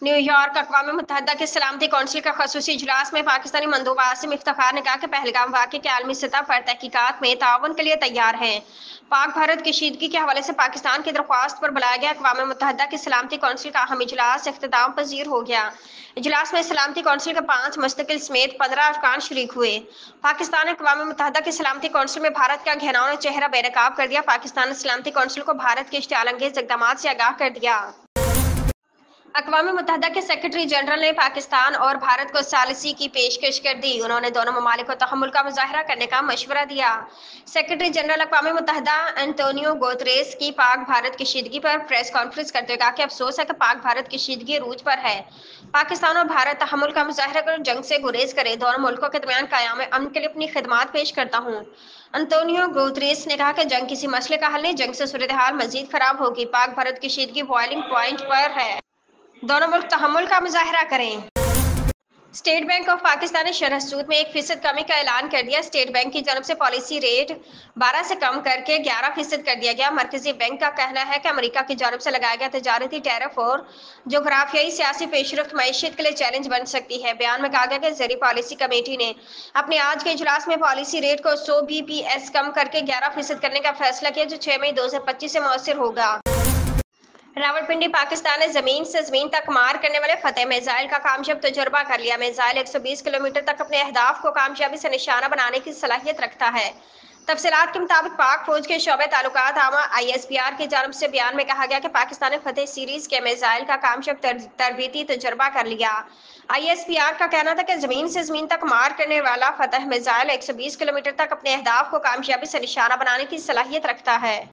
New York अक़वाम मुत्तहिदा के सलामती council का ख़ुसूसी इजलास में पाकिस्तानी मंदूब आसिम इफ्तिखार ने कहा कि पहलगाम वाक़े के आलमी सतह पर तहकीकात में ताउन के लिए तैयार हैं। पाक भारत कशीदगी के हवाले से पाकिस्तान की दरख्वास्त पर बुलाया गया अक़वाम मुत्तहिदा की सलामती कौंसिल का अहम इजलास इख्तिताम पजीर हो गया। इजलास में सलामती कौंसिल के 5 मुस्तकिल समेत 15 अरकान शरीक हुए। पाकिस्तान ने अक़वाम मुत्तहिदा की सलामती कौंसिल में भारत का घिनौना चेहरा बेनकाब कर दिया। पाकिस्तान ने सलामती कौंसिल को भारत के इश्तिआल अंगेज़ इक़दामात से आगाह कर दिया। अक़वाम मुत्तहिदा के सेक्रेटरी जनरल ने पाकिस्तान और भारत को सालिसी की पेशकश कर दी। उन्होंने दोनों ममालिक को तहम्मुल का मुजाहरा करने का मशवरा दिया। सेक्रेटरी जनरल अक़वाम मुत्तहिदा एंटोनियो गुतेरेस की पाक भारत कशीदगी पर प्रेस कॉन्फ्रेंस करते हुए कहा कि अफसोस है कि पाक भारत कशीदगी अरूज पर है। पाकिस्तान और भारत तहम्मुल का मुजाहरा कर जंग से गुरेज करे। दोनों मुल्कों के दरमियान क़याम अमन के लिए अपनी खिदमात पेश करता हूँ। एंटोनियो गुतेरेस ने कहा कि जंग किसी मसले का हल नहीं, जंग से सूरत हाल मजीद खराब होगी। पाक भारत कशीदगी बॉइलिंग पॉइंट पर है। दोनों मुल्क तहम्मुल का मुजाहरा करें। स्टेट बैंक ऑफ पाकिस्तान ने शरह सूद में 1% कमी का ऐलान कर दिया। स्टेट बैंक की जानब से पॉलिसी रेट 12 से कम करके 11% कर दिया गया। मरकजी बैंक का कहना है कि अमेरिका की जानब से लगाया गया तजारती टैरिफ और जोग्राफियाई सियासी पेशरफ्त मईशत के लिए चैलेंज बन सकती है। बयान में कहा गया कि ज़ेरी पॉलिसी कमेटी ने अपने आज के इजलास में पॉलिसी रेट को 100 BPS कम करके 11% करने का फैसला किया, जो 6 मई 2025 से मौसर होगा। रावलपिंडी पाकिस्तान ने जमीन से जमीन तक मार करने वाले फतेह मिसाइल का कामयाब तजुर्बा कर लिया। मिसाइल 120 किलोमीटर तक अपने अहदाफ को कामयाबी से निशाना बनाने की सलाहियत रखता है। तफसीलात के मुताबिक पाक फौज के शोबे ताल्लुकात आमा ISPR की जानब से बयान में कहा गया कि पाकिस्तान ने फतेह सीरीज के मिसाइल का कामयाब तरबीती तजुर्बा कर लिया। ISPR का कहना था कि जमीन से जमीन तक मार करने वाला फतेह मिसाइल 120 किलोमीटर तक अपने अहदाफ को कामयाबी से निशाना बनाने की सलाहियत रखता है।